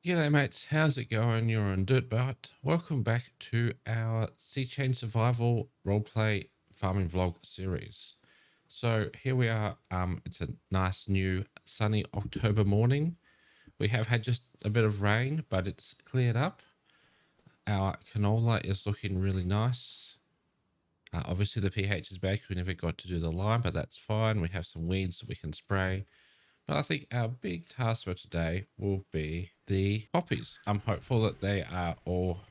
G'day mates, how's it going? You're on DirtByte. Welcome back to our Sea Change Survival roleplay farming vlog series. So here we are, it's a nice new sunny October morning. We have had just a bit of rain, but it's cleared up. Our canola is looking really nice. Obviously the pH is bad because we never got to do the lime, but that's fine. We have some weeds that we can spray. But I think our big task for today will be the poppies. I'm hopeful that they are all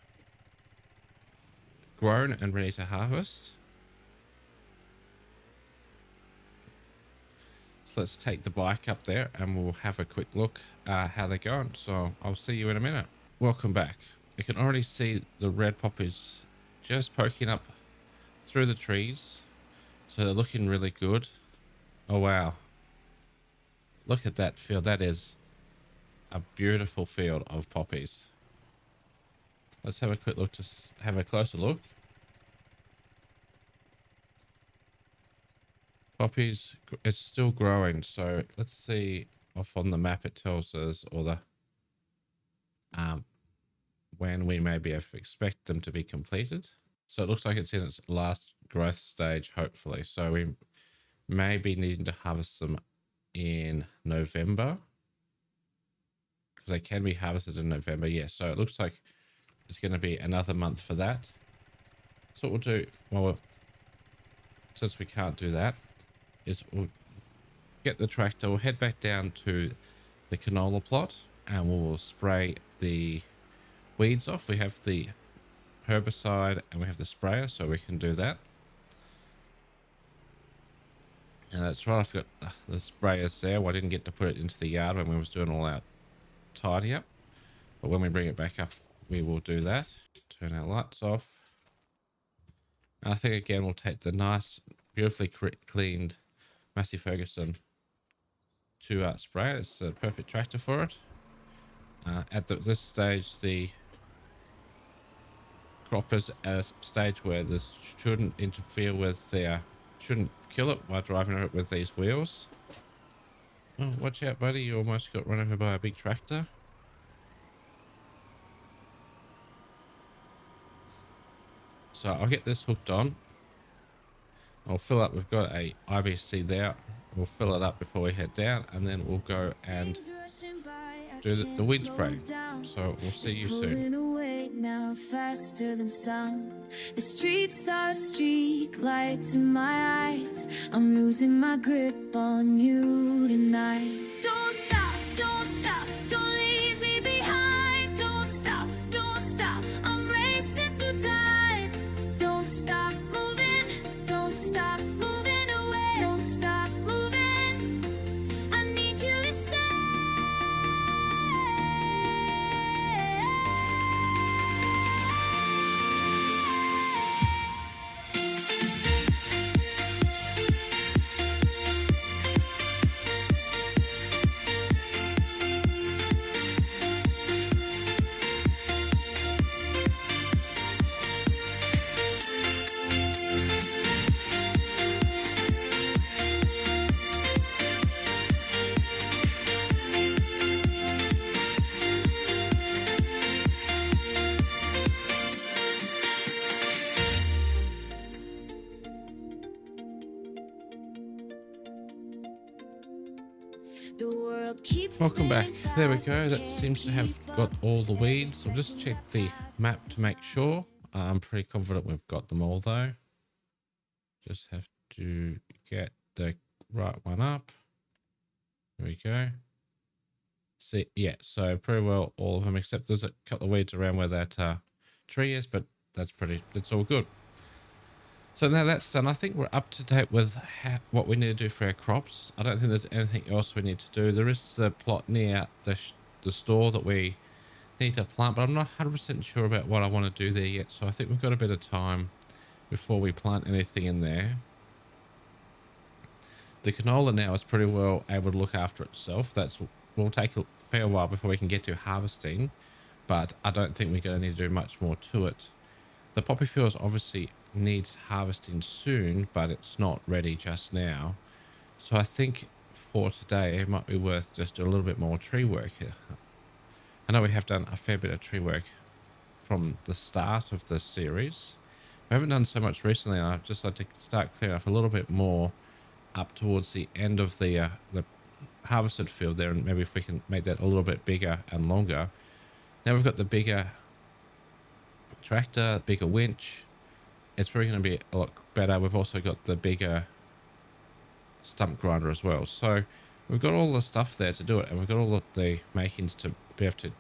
grown and ready to harvest. So let's take the bike up there and we'll have a quick look how they're going. So I'll see you in a minute. Welcome back. You can already see the red poppies just poking up through the trees. So they're looking really good. Oh wow. Look at that field. That is a beautiful field of poppies. Let's have a quick look, have a closer look. Poppies, it's still growing. So let's see off on the map. It tells us or the when we maybe expect them to be completed. So it looks like it's in its last growth stage, hopefully. So we may be needing to harvest them in November because they can be harvested in November. Yes. So it looks like it's going to be another month for that. So what we'll do, well, since we can't do that, is we'll get the tractor, we'll head back down to the canola plot and we'll spray the weeds off. We have the herbicide and we have the sprayer, so we can do that. And that's right, I forgot the sprayers there. Well, I didn't get to put it into the yard when we was doing all our tidy up, but when we bring it back up we will do that. Turn our lights off. And I think again we'll take the nice beautifully cleaned Massey Ferguson to spray. It's a perfect tractor for it. At this stage the crop is at a stage where this shouldn't interfere with their, shouldn't kill it while driving it with these wheels. Oh, watch out buddy, you almost got run over by a big tractor. So I'll get this hooked on. I'll fill up, we've got a IBC there. We'll fill it up before we head down and then we'll go and do the weed spray. So we'll see you soon. Away now, faster than sound. The streets are street lights in my eyes. I'm losing my grip on you tonight. Don't stop, don't stop, don't leave me behind. Don't stop, don't stop, I'm racing through time. Don't stop moving, don't stop moving away. Don't stop moving, I need you to stay. Welcome back. There we go. That seems to have got all the weeds. I'll just check the map to make sure. I'm pretty confident we've got them all though. Just have to get the right one up. There we go. See, yeah, so pretty well all of them, except there's a couple of weeds around where that tree is, but that's all good. So now that's done, I think we're up to date with what we need to do for our crops. I don't think there's anything else we need to do. There is the plot near the store that we need to plant, but I'm not 100% sure about what I want to do there yet. So I think we've got a bit of time before we plant anything in there. The canola now is pretty well able to look after itself. Will take a fair while before we can get to harvesting, but I don't think we're going to need to do much more to it. The poppy fields obviously needs harvesting soon, but it's not ready just now. So I think for today it might be worth just doing a little bit more tree work here. I know we have done a fair bit of tree work from the start of the series. We haven't done so much recently, and I'd just like to start clearing up a little bit more up towards the end of the harvested field there, and maybe if we can make that a little bit bigger and longer. Now we've got the bigger tractor, bigger winch. It's probably going to be a lot better. We've also got the bigger stump grinder as well. So we've got all the stuff there to do it, and we've got all of the makings to be able to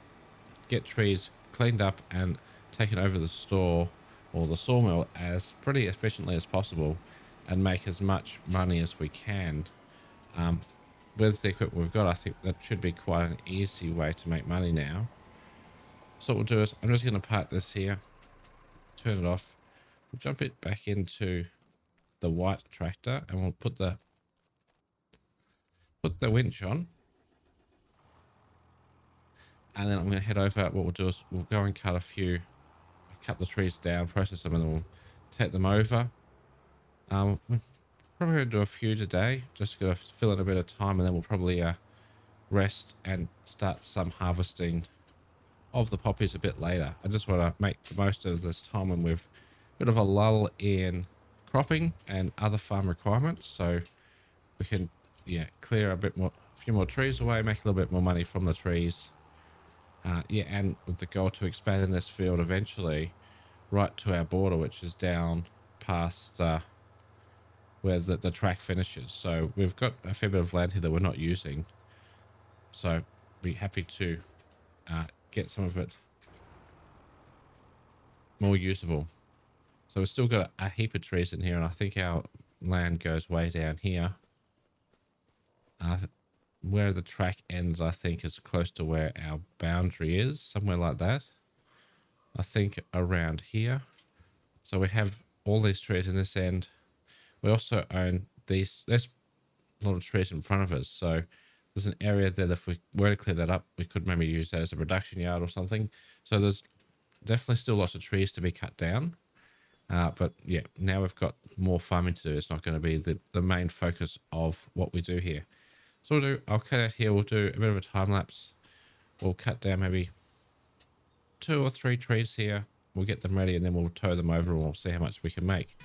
get trees cleaned up and taken over the store or the sawmill as pretty efficiently as possible and make as much money as we can. With the equipment we've got, I think that should be quite an easy way to make money now. So what we'll do is I'm just going to park this here, turn it off, we'll jump it back into the white tractor, and we'll put the winch on. And then I'm going to head over. What we'll do is we'll go and cut the trees down, process them, and then we'll take them over. We're probably going to do a few today, just going to fill in a bit of time, and then we'll probably rest and start some harvesting of the poppies a bit later. I just want to make the most of this time when we've a bit of a lull in cropping and other farm requirements, so we can clear a few more trees away, make a little bit more money from the trees. And with the goal to expand in this field eventually right to our border, which is down past where the track finishes. So we've got a fair bit of land here that we're not using, so be happy to get some of it more usable. So we've still got a heap of trees in here, and I think our land goes way down here. Where the track ends, I think, is close to where our boundary is, somewhere like that. I think around here. So we have all these trees in this end. We also own these. There's a lot of trees in front of us, so there's an area there that if we were to clear that up, we could maybe use that as a production yard or something. So there's definitely still lots of trees to be cut down. But yeah, now we've got more farming to do. It's not going to be the main focus of what we do here. So I'll cut out here. We'll do a bit of a time lapse. We'll cut down maybe 2 or 3 trees here. We'll get them ready, and then we'll tow them over, and we'll see how much we can make.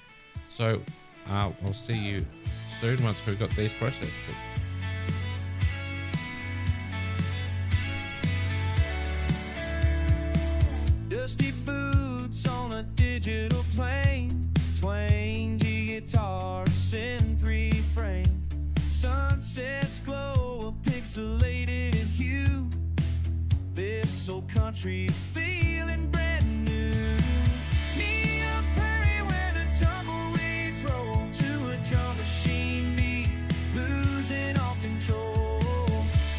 So I'll see you soon once we've got these processed. Dusty boots on a digital plane, twangy guitar, synth frame. Sunsets glow, a pixelated hue. This old country feeling brand new. Me a prairie where the tumbleweeds roll to a drum machine beat, losing all control.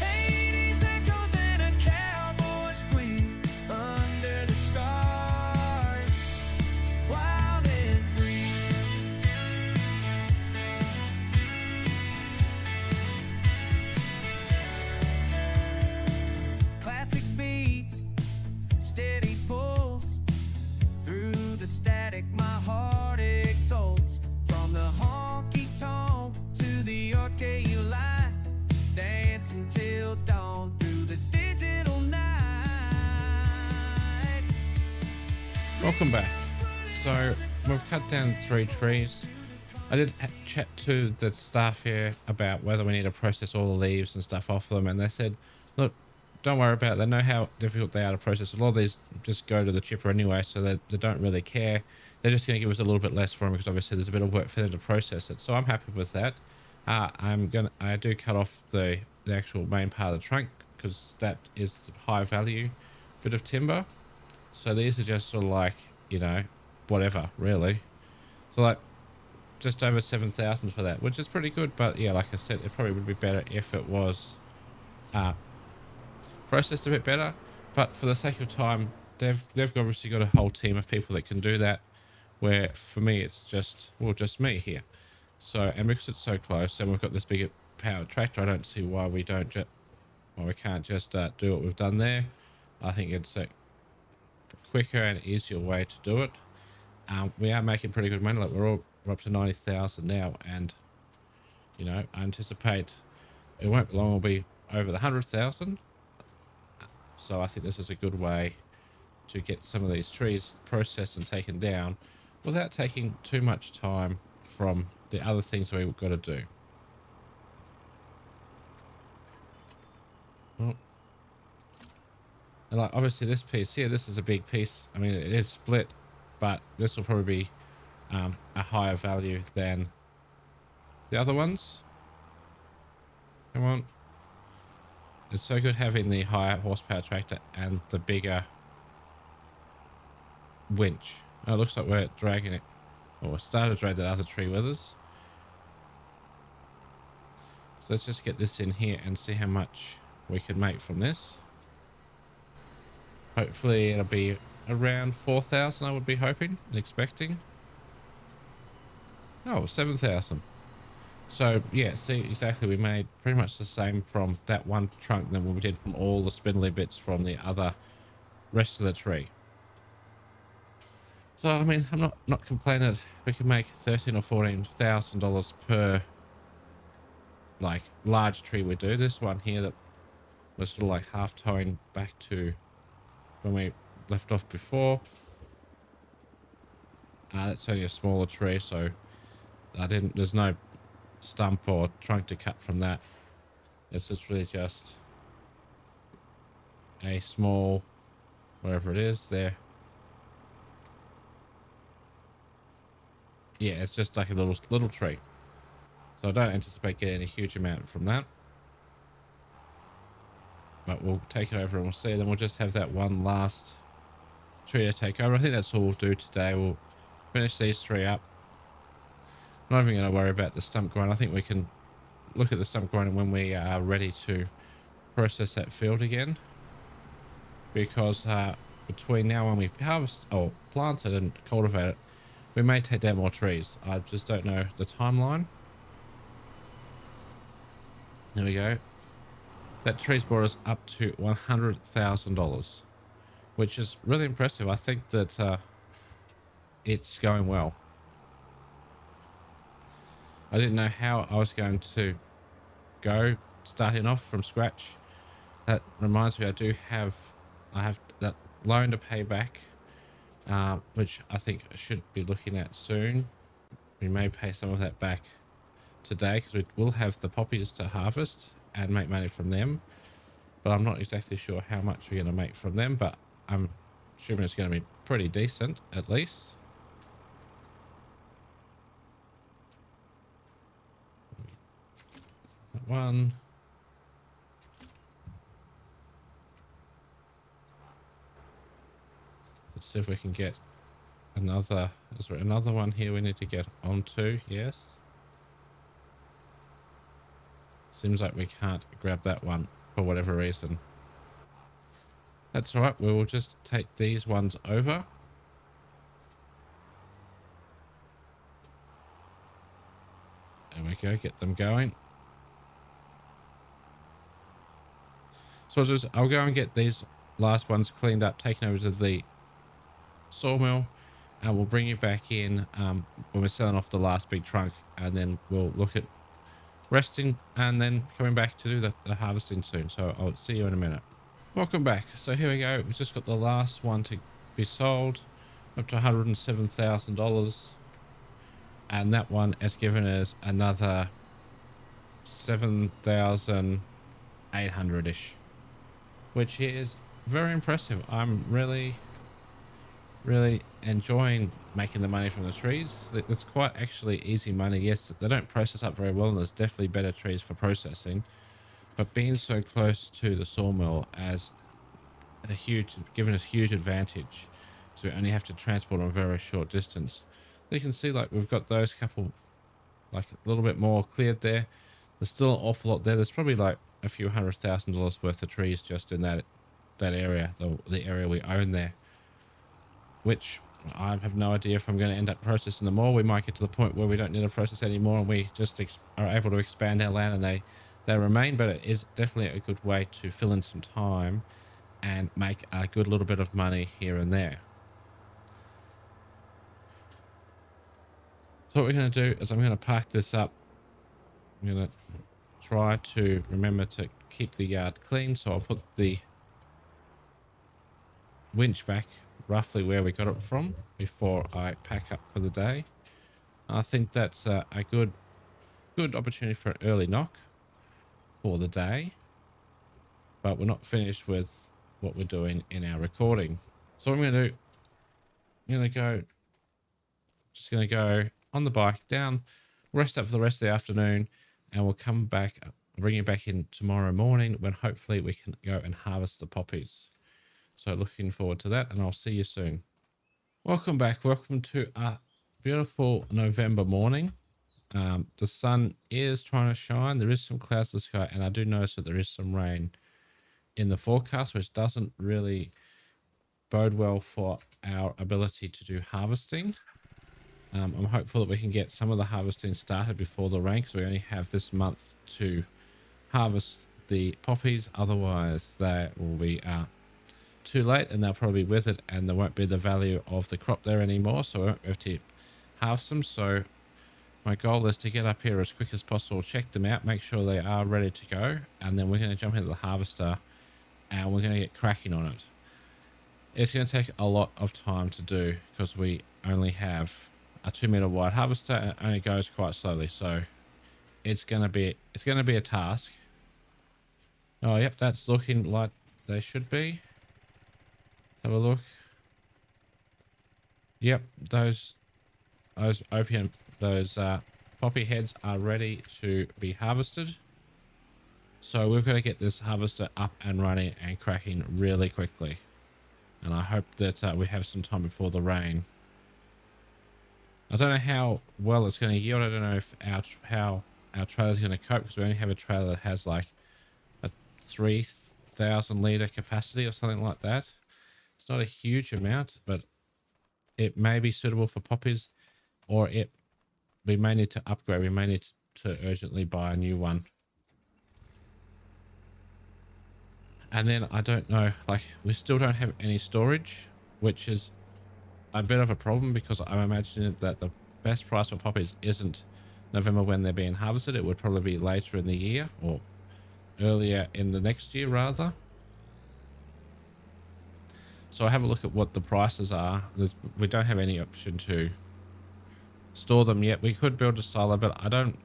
80s echoes and a cowboy squeak under the stars, wild and free. Classic beats, steady pulls through the static. My heart exults from the honky tonk to the arcade light, dancing till dawn through the digital night. Welcome back. So we've cut down 3 trees. I did chat to the staff here about whether we need to process all the leaves and stuff off them, and they said, look, don't worry about it. They know how difficult they are to process. A lot of these just go to the chipper anyway, so they don't really care. They're just going to give us a little bit less for them because obviously there's a bit of work for them to process it. So I'm happy with that. I do cut off the actual main part of the trunk because that is high value bit of timber. So these are just sort of like, whatever, really. So like just over 7,000 for that, which is pretty good. But yeah, like I said, it probably would be better if it was processed a bit better. But for the sake of time, they've obviously got a whole team of people that can do that, where for me it's just me here. So, and because it's so close and we've got this bigger powered tractor, I don't see why we can't just do what we've done there. I think it's a quicker and easier way to do it. We are making pretty good money. Like we're up to 90,000 now, and I anticipate it won't be long. We'll be over the 100,000. So I think this is a good way to get some of these trees processed and taken down without taking too much time from the other things we've got to do. Well, and like obviously this piece here, this is a big piece. I mean, it is split, but this will probably be a higher value than the other ones. Come on. It's so good having the higher horsepower tractor and the bigger winch. Oh, it looks like we're dragging it. Or we started to drag that other tree with us. So let's just get this in here and see how much we can make from this. Hopefully it'll be around 4,000, I would be hoping and expecting. Oh, 7,000. So yeah, see, exactly, we made pretty much the same from that one trunk than we did from all the spindly bits from the other rest of the tree. So I mean, I'm not complaining. We can make $13,000 or $14,000 per like large tree we do. This one here that was sort of like half towing back to when we left off before. That's only a smaller tree, so there's no stump or trunk to cut from that. It's literally just a small, whatever it is there. Yeah, it's just like a little tree. So I don't anticipate getting a huge amount from that. But we'll take it over and we'll see. Then we'll just have that one last tree to take over. I think that's all we'll do today. We'll finish these three up. I'm not even going to worry about the stump grind. I think we can look at the stump grind when we are ready to process that field again. Because between now and we harvest or plant it and cultivate it, we may take down more trees. I just don't know the timeline. There we go. That tree's brought us up to $100,000, which is really impressive. I think that it's going well. I didn't know how I was going to go starting off from scratch. That reminds me, I have that loan to pay back, which I think I should be looking at soon. We may pay some of that back today because we will have the poppies to harvest and make money from them, but I'm not exactly sure how much we're going to make from them, but I'm assuming it's going to be pretty decent at least. One. Let's see if we can get another. Is there another one here we need to get onto? Yes. Seems like we can't grab that one for whatever reason. That's all right. We will just take these ones over. There we go. Get them going. So I'll go and get these last ones cleaned up, taken over to the sawmill, and we'll bring you back in when we're selling off the last big trunk, and then we'll look at resting and then coming back to do the harvesting soon. So I'll see you in a minute. Welcome back. So here we go. We've just got the last one to be sold, up to $107,000, and that one has given us another 7,800-ish, which is very impressive. I'm really enjoying making the money from the trees. It's quite actually easy money. Yes, they don't process up very well, and there's definitely better trees for processing, but being so close to the sawmill has given us huge advantage, so we only have to transport on a very short distance. You can see like we've got those couple like a little bit more cleared there. There's still an awful lot there. There's probably like a few $100,000 worth of trees just in that area, the area we own there, which I have no idea if I'm going to end up processing them all. We might get to the point where we don't need to process anymore and we just are able to expand our land and they remain, but it is definitely a good way to fill in some time and make a good little bit of money here and there. So what we're going to do is I'm going to park this up. I'm going to try to remember to keep the yard clean, so I'll put the winch back roughly where we got it from before I pack up for the day. I think that's a good opportunity for an early knock for the day, but we're not finished with what we're doing in our recording. So what I'm going to do, just going to go on the bike down, rest up for the rest of the afternoon, and we'll come back, bring you back in tomorrow morning when hopefully we can go and harvest the poppies. So looking forward to that, and I'll see you soon. Welcome back. Welcome to a beautiful November morning. The sun is trying to shine. There is some clouds in the sky, and I do notice that there is some rain in the forecast, which doesn't really bode well for our ability to do harvesting. I'm hopeful that we can get some of the harvesting started before the rain, because we only have this month to harvest the poppies. Otherwise, they will be too late, and they'll probably be withered, and there won't be the value of the crop there anymore, so we won't be able to harvest them. So my goal is to get up here as quick as possible, check them out, make sure they are ready to go, and then we're going to jump into the harvester and we're going to get cracking on it. It's going to take a lot of time to do because we only have a 2-meter wide harvester and it only goes quite slowly, so it's going to be a task. Oh yep, that's looking like they should be. Have a look. Yep, those poppy heads are ready to be harvested. So we've got to get this harvester up and running and cracking really quickly. And I hope that we have some time before the rain. I don't know how well it's going to yield. I don't know if how our trailer is going to cope, because we only have a trailer that has like a 3,000 litre capacity or something like that. It's not a huge amount, but it may be suitable for poppies, or we may need to upgrade. We may need to urgently buy a new one. And then I don't know, like we still don't have any storage, which is a bit of a problem, because I'm imagining that the best price for poppies isn't November when they're being harvested. It would probably be later in the year, or earlier in the next year rather. So I have a look at what the prices are. We don't have any option to store them yet. We could build a silo, but I don't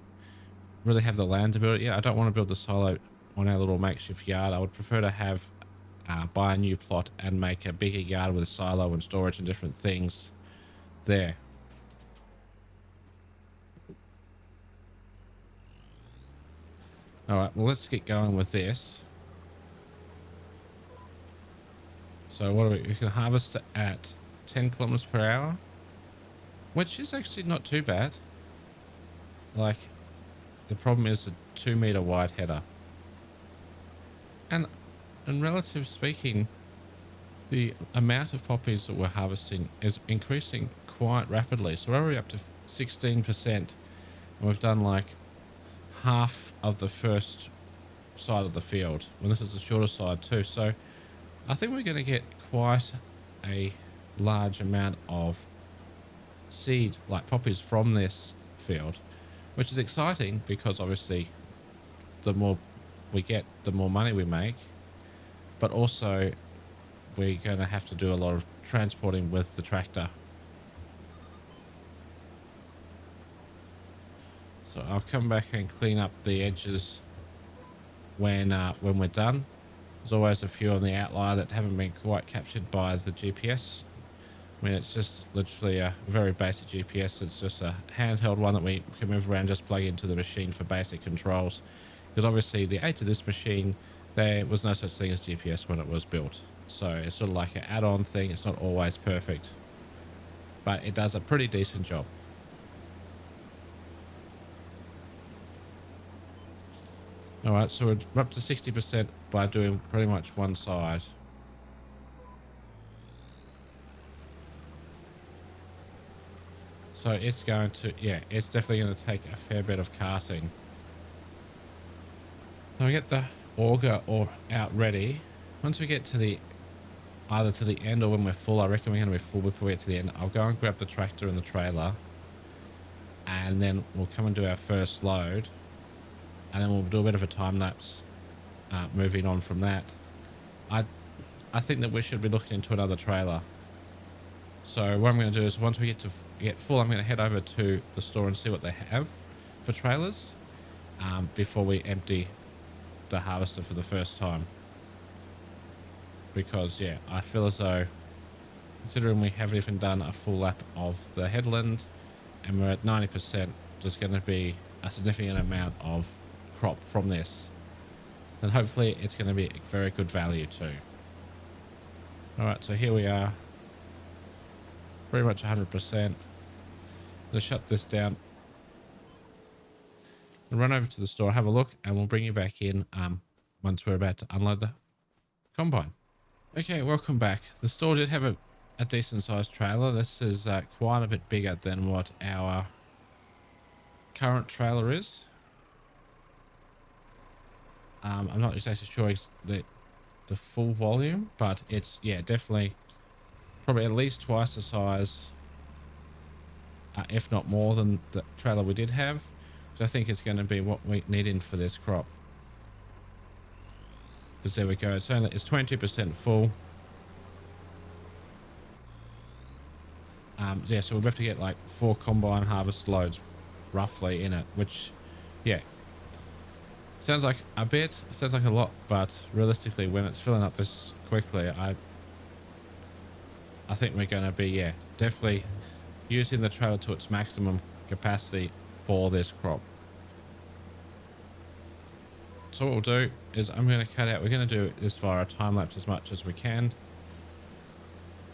really have the land to build it yet. I don't want to build the silo on our little makeshift yard. I would prefer to have buy a new plot and make a bigger yard with a silo and storage and different things there. All right, well, let's get going with this. So what we can harvest at 10 kilometers per hour, which is actually not too bad. Like, the problem is a 2-meter wide header. And relative speaking, the amount of poppies that we're harvesting is increasing quite rapidly. So we're already up to 16%, and we've done like half of the first side of the field, and this is the shorter side too. So I think we're going to get quite a large amount of seed, like poppies, from this field, which is exciting, because obviously the more we get, the more money we make, but also we're going to have to do a lot of transporting with the tractor. So I'll come back and clean up the edges when we're done. There's always a few on the outlier that haven't been quite captured by the GPS. I mean, it's just literally a very basic GPS. It's just a handheld one that we can move around, just plug into the machine for basic controls. Because obviously the age of this machine, there was no such thing as GPS when it was built. So it's sort of like an add-on thing. It's not always perfect, but it does a pretty decent job. All right, so we're up to 60% by doing pretty much one side. So it's going to, yeah, it's definitely going to take a fair bit of carting. So we get the auger out ready. Once we get to the, either to the end or when we're full, I reckon we're going to be full before we get to the end, I'll go and grab the tractor and the trailer, and then we'll come and do our first load, and then we'll do a bit of a time lapse moving on from that. I think that we should be looking into another trailer. So what I'm going to do is once we get full, I'm going to head over to the store and see what they have for trailers before we empty the harvester for the first time. Because yeah, I feel as though, considering we haven't even done a full lap of the headland and we're at 90%, there's going to be a significant amount of crop from this. And hopefully it's going to be very good value too. Alright, so here we are. Pretty much 100%. Let's shut this down. We'll run over to the store, have a look, and we'll bring you back in once we're about to unload the combine. Okay, welcome back. The store did have a decent sized trailer. This is quite a bit bigger than what our current trailer is. I'm not exactly sure the full volume, but it's, yeah, definitely probably at least twice the size, if not more than the trailer we did have. So I think it's going to be what we need in for this crop. Because there we go, it's 22% full. Yeah, so we'll have to get like 4 combine harvest loads roughly in it, which, yeah, sounds like a bit, sounds like a lot, but realistically when it's filling up this quickly, I think we're going to be, yeah, definitely using the trailer to its maximum capacity for this crop. So what we'll do is I'm going to cut out, we're going to do this via a time lapse as much as we can.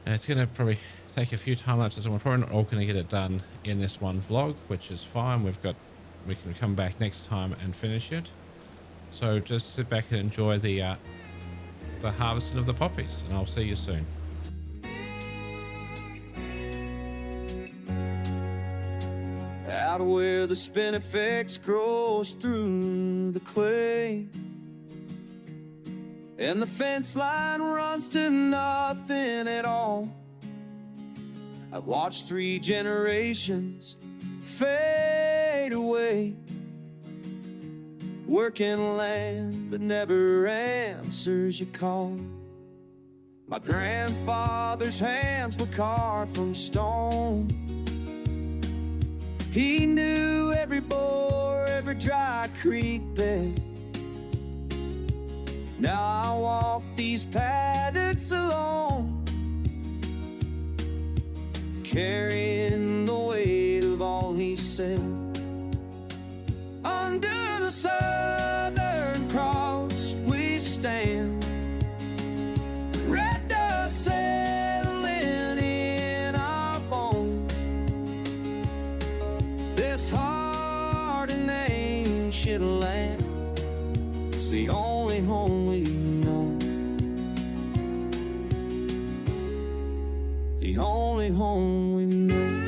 And it's going to probably take a few time lapses, and we're probably not all going to get it done in this one vlog, which is fine. We can come back next time and finish it. So just sit back and enjoy the harvesting of the poppies, and I'll see you soon. Out where the spinifex grows through the clay, and the fence line runs to nothing at all. I've watched 3 generations fade away, working land that never answers your call. My grandfather's hands were carved from stone. He knew every bore, every dry creek bed. Now I walk these paddocks alone, carrying the weight of all he said. Under the Southern Cross we stand, red dust settling in our bones. This hard and ancient land, it's the only home we know, the only home we know.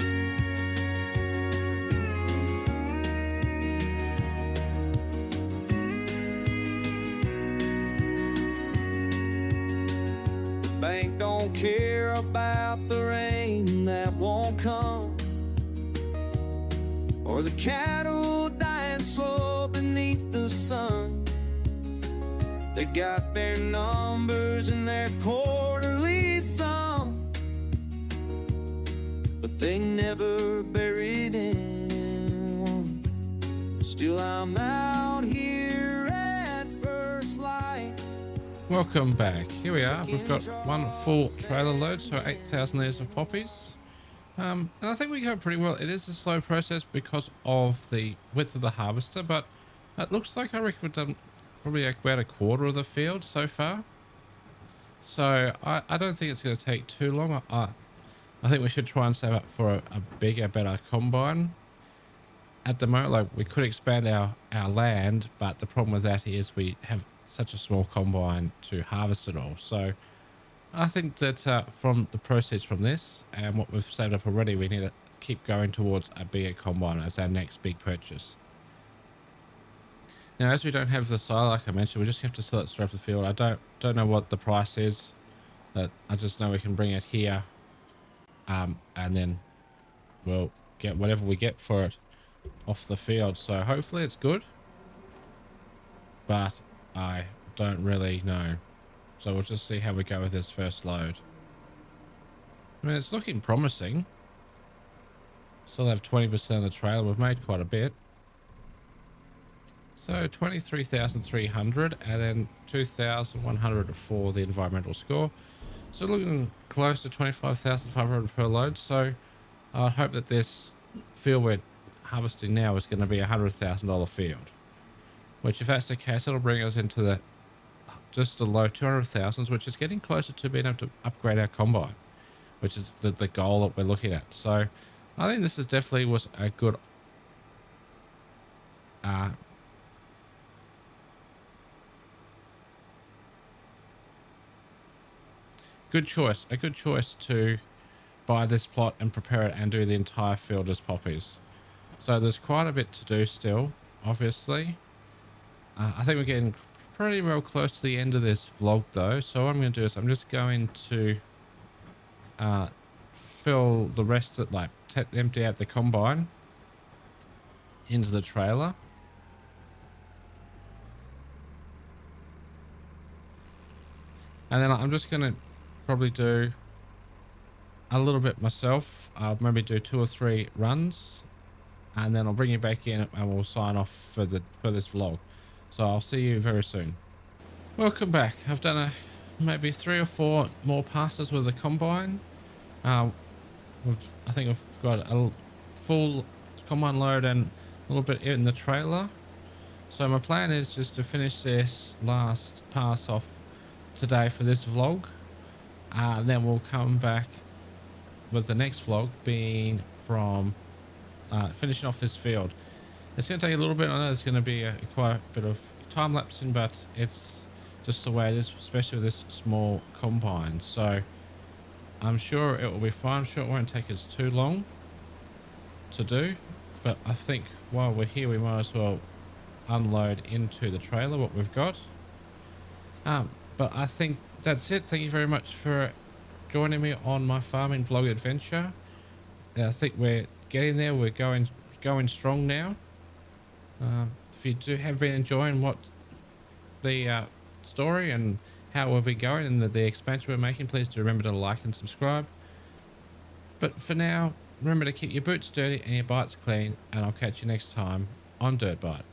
The bank don't care about the rain that won't come, or the cattle dying slow beneath the sun. They got their numbers and their quarterly sum, but they never buried anyone. Still I'm out here at first light. Welcome back. Here we are. We've got 1 full trailer load, so 8,000 litres of poppies. And I think we go pretty well. It is a slow process because of the width of the harvester, but it looks like I reckon we've done probably about a quarter of the field so far. So I don't think it's going to take too long. I think we should try and save up for a bigger, better combine. At the moment, like, we could expand our land, but the problem with that is we have such a small combine to harvest it all. So I think that from the proceeds from this and what we've saved up already, we need to keep going towards a bigger combine as our next big purchase. Now, as we don't have the silo, like I mentioned, we just have to sell it straight off the field. I don't know what the price is. But I just know we can bring it here, and then we'll get whatever we get for it off the field. So hopefully it's good, but I don't really know. So we'll just see how we go with this first load. I mean, it's looking promising. Still have 20% of the trailer. We've made quite a bit. So 23,300 and then 2,100 for the environmental score. So looking close to 25,500 per load. So I hope that this field we're harvesting now is going to be a $100,000 field. Which if that's the case, it'll bring us into the just the low 200,000s, which is getting closer to being able to upgrade our combine, which is the goal that we're looking at. So I think this is definitely was a good good choice, a good choice to buy this plot and prepare it and do the entire field as poppies. So there's quite a bit to do still, obviously. I think we're getting pretty well close to the end of this vlog though. So what I'm going to do is I'm just going to fill the rest of, like, empty out the combine into the trailer. And then I'm just going to probably do a little bit myself. I'll maybe do 2 or 3 runs, and then I'll bring you back in and we'll sign off for this vlog. So I'll see you very soon. Welcome back. I've done maybe 3 or 4 more passes with the combine. I think I've got a full combine load and a little bit in the trailer. So my plan is just to finish this last pass off today for this vlog. And then we'll come back with the next vlog being from finishing off this field. It's going to take a little bit. I know there's going to be quite a bit of time lapsing, but it's just the way it is, especially with this small combine. So I'm sure it will be fine. I'm sure it won't take us too long to do, but I think while we're here we might as well unload into the trailer what we've got. But I think that's it. Thank you very much for joining me on my farming vlog adventure. I think we're getting there. We're going strong now. If you have been enjoying what the story and how we'll be going and the expansion we're making, please do remember to like and subscribe. But for now, remember to keep your boots dirty and your bites clean, and I'll catch you next time on DirtByte.